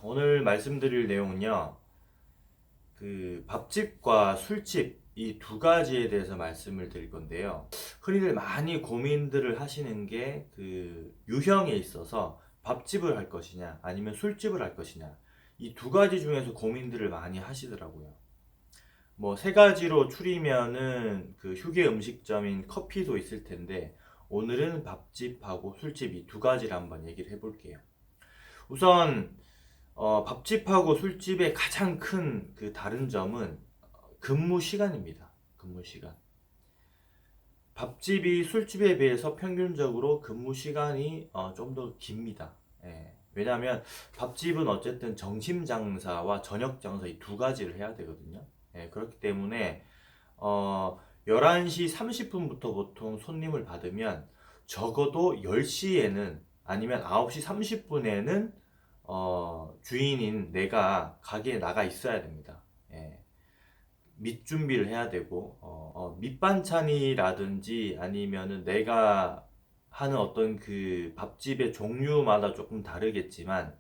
오늘 말씀드릴 내용은요, 밥집과 술집 이 두 가지에 대해서 말씀을 드릴 건데요. 흔히들 많이 고민들을 하시는 게 유형에 있어서 밥집을 할 것이냐, 아니면 술집을 할 것이냐, 이 두 가지 중에서 고민들을 많이 하시더라고요. 뭐 세 가지로 추리면은 휴게 음식점인 커피도 있을 텐데, 오늘은 밥집하고 술집 이 두 가지를 한번 얘기를 해볼게요. 우선 밥집하고 술집의 가장 큰 다른 점은 근무 시간입니다. 근무 시간. 밥집이 술집에 비해서 평균적으로 근무 시간이 좀 더 깁니다. 예. 왜냐하면 밥집은 어쨌든 점심 장사와 저녁 장사 이 두 가지를 해야 되거든요. 예, 그렇기 때문에 11시 30분부터 보통 손님을 받으면 적어도 10시에는 아니면 9시 30분에는 주인인 내가 가게에 나가 있어야 됩니다. 예. 밑 준비를 해야 되고, 밑반찬이라든지 아니면은 내가 하는 어떤 밥집의 종류마다 조금 다르겠지만,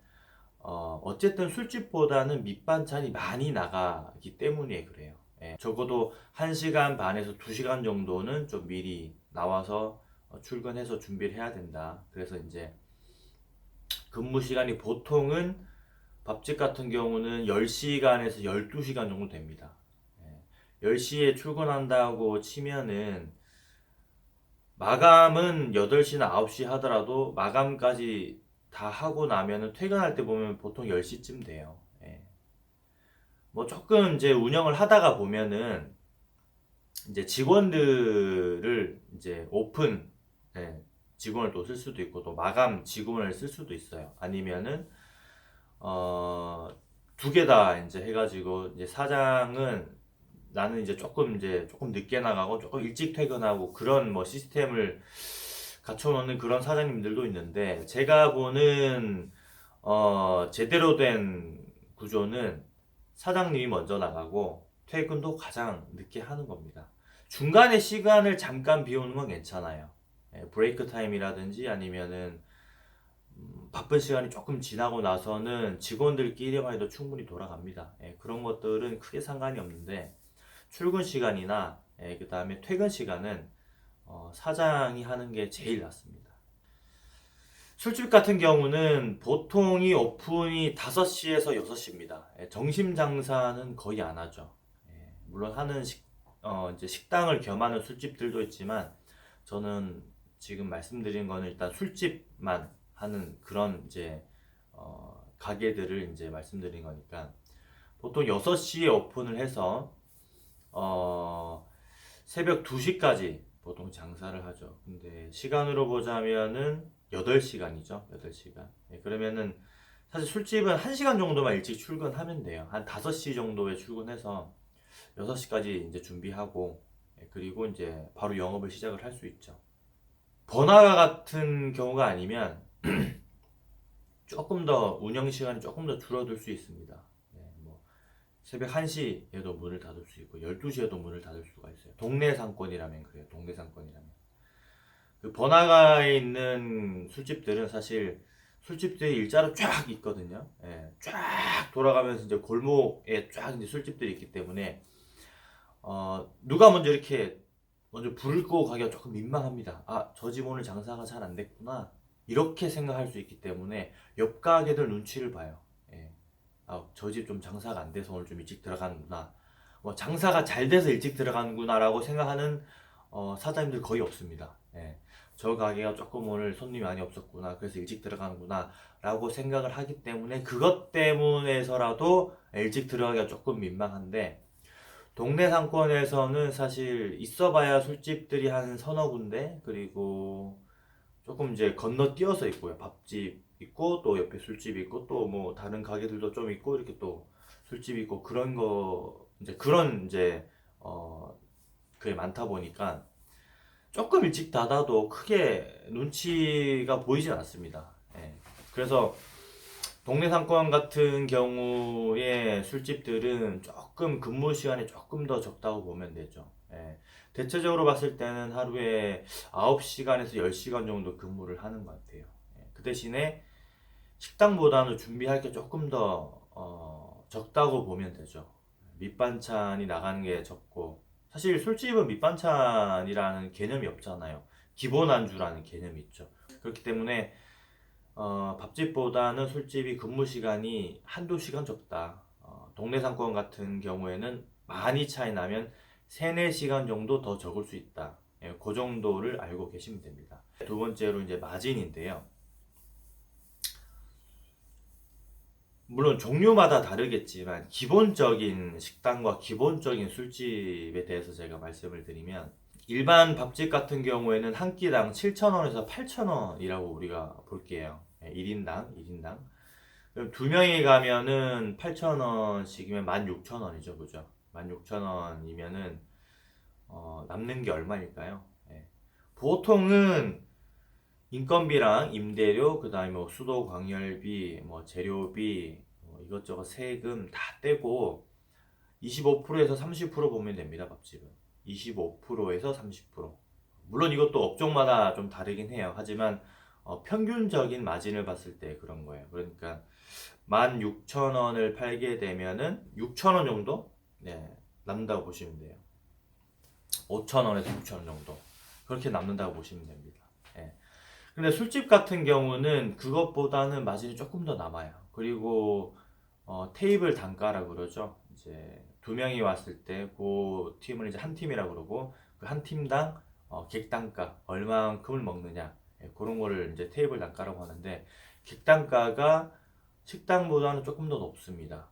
어쨌든 술집보다는 밑반찬이 많이 나가기 때문에 그래요. 예. 적어도 1시간 반에서 2시간 정도는 좀 미리 나와서 출근해서 준비를 해야 된다. 그래서 이제 근무 시간이 보통은 밥집 같은 경우는 10시간에서 12시간 정도 됩니다. 10시에 출근한다고 치면은 마감은 8시나 9시 하더라도 마감까지 다 하고 나면은 퇴근할 때 보면 보통 10시쯤 돼요. 예. 뭐 조금 이제 운영을 하다가 보면은 이제 직원들을 이제 오픈 예, 직원을 또 쓸 수도 있고 또 마감 직원을 쓸 수도 있어요. 아니면은 어, 두 개 다 이제 해가지고 이제 사장은 나는 이제 조금 늦게 나가고 조금 일찍 퇴근하고 그런 뭐 시스템을 갖춰놓는 그런 사장님들도 있는데 제가 보는 제대로 된 구조는 사장님이 먼저 나가고 퇴근도 가장 늦게 하는 겁니다. 중간에 시간을 잠깐 비우는 건 괜찮아요. 브레이크 타임이라든지 아니면은 바쁜 시간이 조금 지나고 나서는 직원들끼리만 해도 충분히 돌아갑니다. 그런 것들은 크게 상관이 없는데 출근 시간이나 그 다음에 퇴근 시간은 사장이 하는 게 제일 낫습니다. 술집 같은 경우는 보통이 오픈이 5시에서 6시입니다. 점심 장사는 거의 안 하죠. 물론 이제 식당을 겸하는 술집들도 있지만 저는 지금 말씀드린 거는 일단 술집만 하는 그런 이제 가게들을 이제 말씀드린 거니까 보통 6시에 오픈을 해서 새벽 2시까지 보통 장사를 하죠. 근데 시간으로 보자면은 8시간이죠. 8시간. 그러면은 사실 술집은 1시간 정도만 일찍 출근하면 돼요. 한 5시 정도에 출근해서 6시까지 이제 준비하고 그리고 이제 바로 영업을 시작을 할 수 있죠. 번화가 같은 경우가 아니면 조금 더 운영 시간이 조금 더 줄어들 수 있습니다. 뭐 새벽 1시에도 문을 닫을 수 있고 12시에도 문을 닫을 수가 있어요. 동네 상권이라면 그래요. 동네 상권이라면. 번화가에 있는 술집들은 사실 술집들이 일자로 쫙 있거든요. 쫙 돌아가면서 이제 골목에 쫙 이제 술집들이 있기 때문에 누가 먼저 이렇게 먼저 불을 끄고 가기가 조금 민망합니다. 아, 저 집 오늘 장사가 잘 안 됐구나. 이렇게 생각할 수 있기 때문에 옆 가게들 눈치를 봐요. 아, 저 집 좀 장사가 안 돼서 오늘 좀 일찍 들어가는구나. 뭐 장사가 잘 돼서 일찍 들어가는구나라고 생각하는 사장님들 거의 없습니다. 저 가게가 조금 오늘 손님이 많이 없었구나. 그래서 일찍 들어가는구나. 라고 생각을 하기 때문에 그것 때문에서라도 일찍 들어가기가 조금 민망한데 동네 상권에서는 사실 있어봐야 술집들이 한 서너 군데 그리고 조금 이제 건너뛰어서 있고요. 밥집 있고 또 옆에 술집 있고 또 뭐 다른 가게들도 좀 있고 이렇게 또 술집 있고 그런 거 이제 그런 이제 그게 많다 보니까 조금 일찍 닫아도 크게 눈치가 보이진 않습니다. 그래서 동네 상권 같은 경우에 술집들은 조금 근무 시간이 조금 더 적다고 보면 되죠. 대체적으로 봤을 때는 하루에 9시간에서 10시간 정도 근무를 하는 것 같아요. 그 대신에 식당보다는 준비할 게 조금 더 적다고 보면 되죠. 밑반찬이 나가는 게 적고, 사실 술집은 밑반찬이라는 개념이 없잖아요. 기본 안주라는 개념이 있죠. 그렇기 때문에 밥집보다는 술집이 근무 시간이 한두 시간 적다. 동네 상권 같은 경우에는 많이 차이 나면 3, 4시간 정도 더 적을 수 있다. 예, 그 정도를 알고 계시면 됩니다. 두 번째로 이제 마진인데요. 물론 종류마다 다르겠지만 기본적인 식당과 기본적인 술집에 대해서 제가 말씀을 드리면, 일반 밥집 같은 경우에는 한 끼당 7,000원에서 8,000원이라고 우리가 볼게요. 1인당. 그럼 두 명이 가면은 8,000원씩이면 16,000원이죠. 그죠? 16,000원이면은 남는 게 얼마일까요? 예. 보통은 인건비랑 임대료, 그다음에 뭐 수도 광열비, 뭐 재료비, 뭐 이것저것 세금 다 떼고 25%에서 30% 보면 됩니다. 밥집은 25%에서 30%. 물론 이것도 업종마다 좀 다르긴 해요. 하지만 평균적인 마진을 봤을 때 그런 거예요. 그러니까 16,000원을 팔게 되면은 6,000원 정도, 네, 남는다고 보시면 돼요. 5,000원에서 6,000원 정도 그렇게 남는다고 보시면 됩니다. 예. 근데 술집 같은 경우는 그것보다는 마진이 조금 더 남아요. 그리고 테이블 단가라고 그러죠. 이제 두 명이 왔을 때 그 팀을 이제 한 팀이라고 그러고, 그 한 팀당 객단가 얼마만큼을 먹느냐, 예, 그런 거를 이제 테이블 단가라고 하는데, 객단가가 식당보다는 조금 더 높습니다.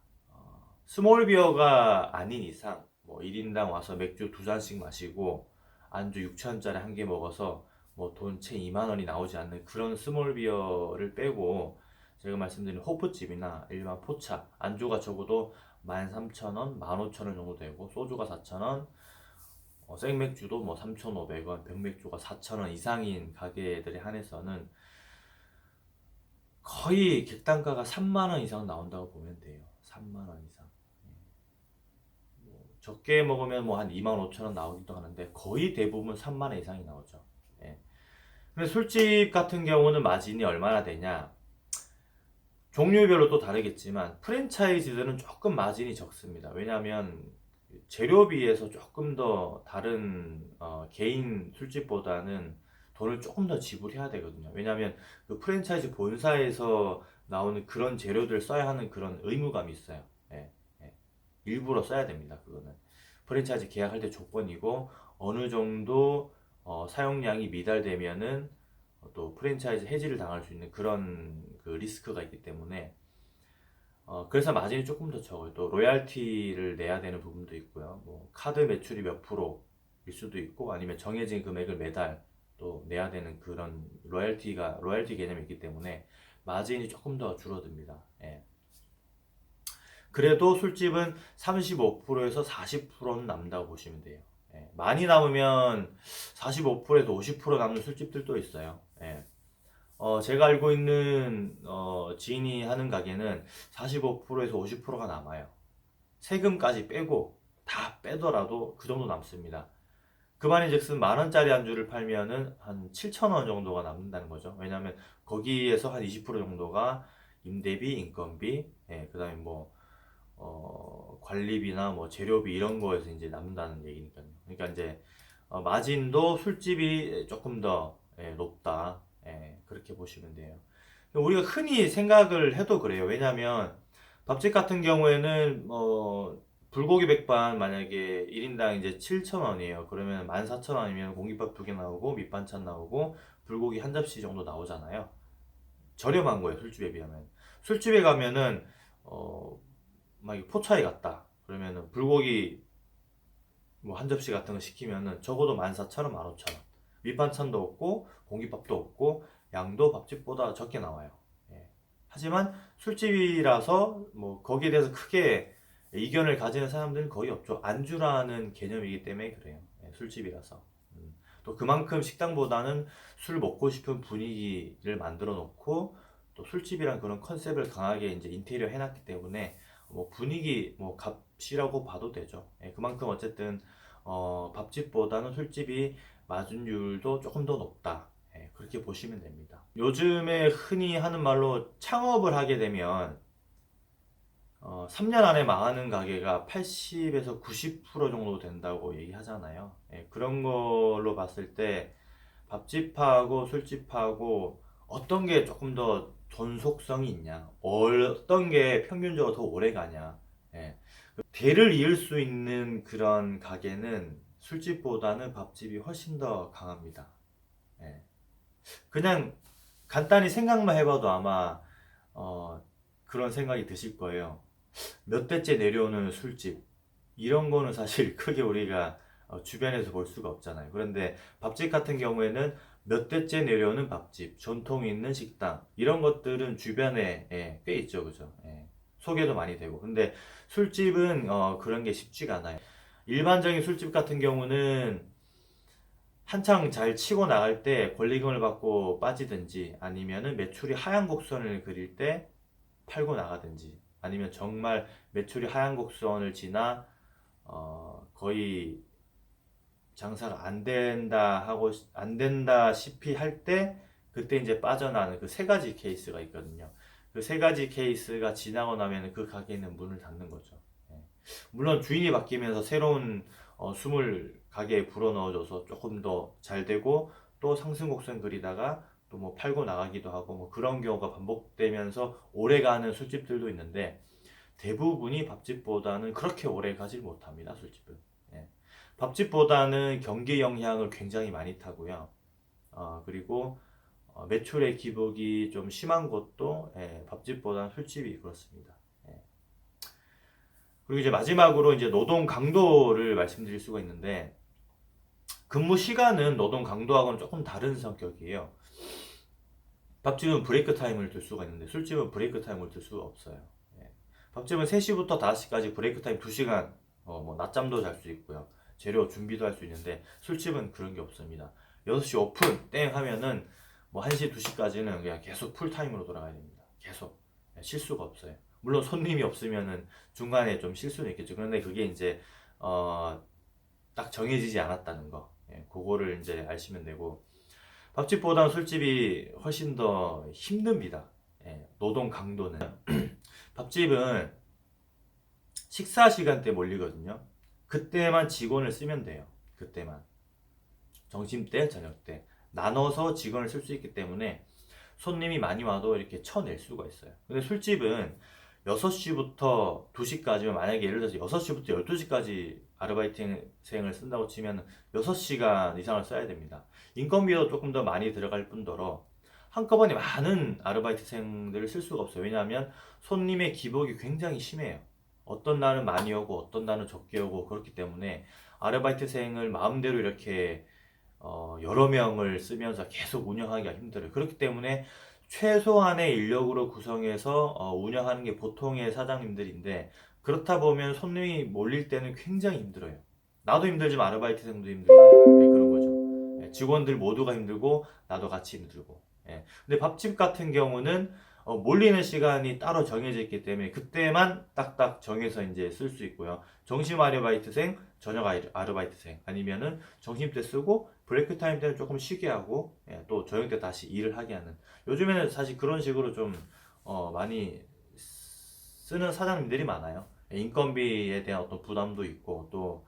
스몰 비어가 아닌 이상 뭐 1인당 와서 맥주 두 잔씩 마시고 안주 6,000원짜리 한 개 먹어서 뭐 돈 채 2만 원이 나오지 않는 그런 스몰 비어를 빼고, 제가 말씀드린 호프집이나 일반 포차 안주가 적어도 13,000원, 15,000원 정도 되고, 소주가 4,000원, 생맥주도 뭐 3,500원, 병맥주가 4,000원 이상인 가게들에 한해서는 거의 객단가가 3만 원 이상 나온다고 보면 돼요. 3만 원 이상. 적게 먹으면 뭐 한 2만 5천 원 나오기도 하는데 거의 대부분 3만 원 이상이 나오죠. 예. 근데 술집 같은 경우는 마진이 얼마나 되냐? 종류별로 또 다르겠지만 프랜차이즈들은 조금 마진이 적습니다. 왜냐하면 재료비에서 조금 더 다른 개인 술집보다는 돈을 조금 더 지불해야 되거든요. 왜냐하면 그 프랜차이즈 본사에서 나오는 그런 재료들 써야 하는 그런 의무감이 있어요. 예, 예. 일부러 써야 됩니다. 그거는 프랜차이즈 계약할 때 조건이고, 어느 정도 사용량이 미달되면은 또 프랜차이즈 해지를 당할 수 있는 그런 그 리스크가 있기 때문에 그래서 마진이 조금 더 적어요. 또 로얄티를 내야 되는 부분도 있고요. 뭐 카드 매출이 몇 프로일 수도 있고, 아니면 정해진 금액을 매달 또 내야 되는 그런 로얄티 개념이 있기 때문에 마진이 조금 더 줄어듭니다. 예. 그래도 술집은 35%에서 40%는 남는다고 보시면 돼요. 예. 많이 남으면 45%에서 50% 남는 술집들도 있어요. 예. 제가 알고 있는 지인이 하는 가게는 45%에서 50%가 남아요. 세금까지 빼고 다 빼더라도 그 정도 남습니다. 그 말인즉슨 10,000원짜리 안주를 팔면은 한 7,000원 정도가 남는다는 거죠. 왜냐하면 거기에서 한 20% 정도가 임대비, 인건비, 예, 그다음에 뭐 관리비나 뭐 재료비 이런 거에서 이제 남는다는 얘기니까요. 그러니까 이제 마진도 술집이 조금 더 높다. 예, 그렇게 보시면 돼요. 우리가 흔히 생각을 해도 그래요. 왜냐하면 밥집 같은 경우에는 불고기 백반 만약에 1인당 이제 7,000원이에요. 그러면 14,000원이면 공깃밥 두 개 나오고 밑반찬 나오고 불고기 한 접시 정도 나오잖아요. 저렴한 거예요, 술집에 비하면. 술집에 가면은 막 포차에 갔다. 그러면은 불고기 뭐 한 접시 같은 거 시키면은 적어도 14,000원, 15,000원. 밑반찬도 없고 공깃밥도 없고 양도 밥집보다 적게 나와요. 예. 하지만 술집이라서 뭐 거기에 대해서 크게 이견을 가지는 사람들은 거의 없죠. 안주라는 개념이기 때문에 그래요. 예, 술집이라서. 또 그만큼 식당보다는 술 먹고 싶은 분위기를 만들어 놓고, 또 술집이란 그런 컨셉을 강하게 이제 인테리어 해놨기 때문에 뭐 분위기 뭐 값이라고 봐도 되죠. 예, 그만큼 어쨌든 밥집보다는 술집이 마진율도 조금 더 높다. 예, 그렇게 보시면 됩니다. 요즘에 흔히 하는 말로 창업을 하게 되면 3년 안에 망하는 가게가 80에서 90% 정도 된다고 얘기하잖아요. 예, 그런 걸로 봤을 때 밥집하고 술집하고 어떤 게 조금 더 존속성이 있냐, 어떤 게 평균적으로 더 오래 가냐. 예, 대를 이을 수 있는 그런 가게는 술집보다는 밥집이 훨씬 더 강합니다. 예, 그냥 간단히 생각만 해봐도 아마 어, 그런 생각이 드실 거예요. 몇 대째 내려오는 술집 이런 거는 사실 크게 우리가 주변에서 볼 수가 없잖아요. 그런데 밥집 같은 경우에는 몇 대째 내려오는 밥집, 전통 있는 식당 이런 것들은 주변에 꽤 있죠, 그죠? 소개도 많이 되고. 근데 술집은 그런 게 쉽지가 않아요. 일반적인 술집 같은 경우는 한창 잘 치고 나갈 때 권리금을 받고 빠지든지 아니면은 매출이 하향 곡선을 그릴 때 팔고 나가든지 아니면 정말 매출이 하향 곡선을 지나 거의 장사가 안 된다 하고 안 된다시피 할 때 그때 이제 빠져나가는 그 세 가지 케이스가 있거든요. 그 세 가지 케이스가 지나고 나면 그 가게는 문을 닫는 거죠. 예. 물론 주인이 바뀌면서 새로운 숨을 가게에 불어넣어줘서 조금 더 잘 되고 또 상승곡선 그리다가 또 뭐 팔고 나가기도 하고 뭐 그런 경우가 반복되면서 오래 가는 술집들도 있는데 대부분이 밥집보다는 그렇게 오래 가질 못합니다, 술집은. 예. 밥집보다는 경기 영향을 굉장히 많이 타고요. 그리고 매출의 기복이 좀 심한 곳도 밥집보다는 술집이 그렇습니다. 예. 그리고 이제 마지막으로 이제 노동 강도를 말씀드릴 수가 있는데 근무 시간은 노동 강도하고는 조금 다른 성격이에요. 밥집은 브레이크 타임을 둘 수가 있는데 술집은 브레이크 타임을 둘 수가 없어요. 예. 밥집은 3시부터 5시까지 브레이크 타임 2시간 뭐 낮잠도 잘 수 있고요. 재료 준비도 할 수 있는데 술집은 그런 게 없습니다. 6시 오픈 땡 하면은 뭐 1시 2시까지는 그냥 계속 풀타임으로 돌아가야 됩니다. 계속 쉴 수가 없어요. 물론 손님이 없으면은 중간에 좀 쉴 수는 있겠죠. 그런데 그게 이제 딱 정해지지 않았다는 거. 그거를 이제 아시면 되고 밥집보다는 술집이 훨씬 더 힘듭니다. 노동 강도는. 밥집은 식사 시간대 몰리거든요. 그때만 직원을 쓰면 돼요. 그때만. 점심때, 저녁때. 나눠서 직원을 쓸 수 있기 때문에 손님이 많이 와도 이렇게 쳐낼 수가 있어요. 근데 술집은 6시부터 2시까지면 만약에 예를 들어서 6시부터 12시까지 아르바이트생을 쓴다고 치면 6시간 이상을 써야 됩니다. 인건비도 조금 더 많이 들어갈 뿐더러 한꺼번에 많은 아르바이트생들을 쓸 수가 없어요. 왜냐하면 손님의 기복이 굉장히 심해요. 어떤 날은 많이 오고 어떤 날은 적게 오고 그렇기 때문에 아르바이트생을 마음대로 이렇게 여러 명을 쓰면서 계속 운영하기가 힘들어요. 그렇기 때문에 최소한의 인력으로 구성해서 운영하는 게 보통의 사장님들인데 그렇다 보면 손님이 몰릴 때는 굉장히 힘들어요. 나도 힘들지만 아르바이트생도 힘들고 그런 거죠. 직원들 모두가 힘들고 나도 같이 힘들고. 근데 밥집 같은 경우는 몰리는 시간이 따로 정해져 있기 때문에 그때만 딱딱 정해서 이제 쓸 수 있고요. 점심 아르바이트생, 저녁 아르바이트생 아니면은 점심 때 쓰고 브레이크 타임 때는 조금 쉬게 하고 또 저녁 때 다시 일을 하게 하는 요즘에는 사실 그런 식으로 좀 많이 쓰는 사장님들이 많아요. 인건비에 대한 어떤 부담도 있고 또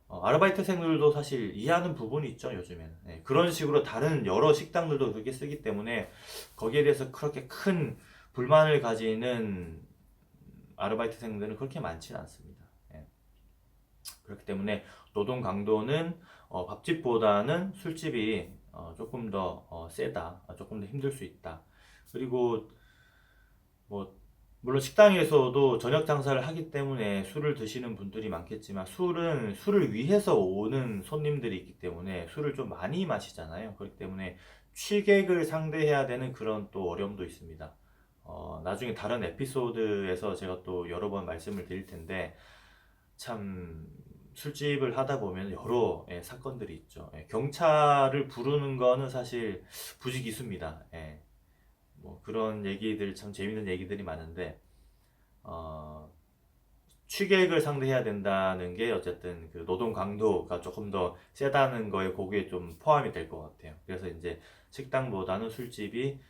아르바이트생들도 사실 이해하는 부분이 있죠 요즘에는. 그런 식으로 다른 여러 식당들도 그렇게 쓰기 때문에 거기에 대해서 그렇게 큰 불만을 가지는 아르바이트생들은 그렇게 많지는 않습니다. 그렇기 때문에 노동 강도는 밥집보다는 술집이 조금 더 세다, 조금 더 힘들 수 있다. 그리고 뭐 물론 식당에서도 저녁 장사를 하기 때문에 술을 드시는 분들이 많겠지만 술을 위해서 오는 손님들이 있기 때문에 술을 좀 많이 마시잖아요. 그렇기 때문에 취객을 상대해야 되는 그런 또 어려움도 있습니다. 나중에 다른 에피소드에서 제가 또 여러 번 말씀을 드릴 텐데 참 술집을 하다 보면 여러 사건들이 있죠. 경찰을 부르는 거는 사실 부지기수입니다. 뭐 그런 얘기들 참 재밌는 얘기들이 많은데 어, 취객을 상대해야 된다는 게 어쨌든 그 노동 강도가 조금 더 세다는 거에 거기에 좀 포함이 될 것 같아요. 그래서 이제 식당보다는 술집이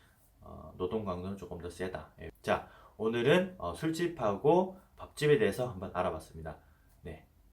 노동 강도는 조금 더 세다. 예. 자, 오늘은 술집하고 밥집에 대해서 한번 알아봤습니다. 네.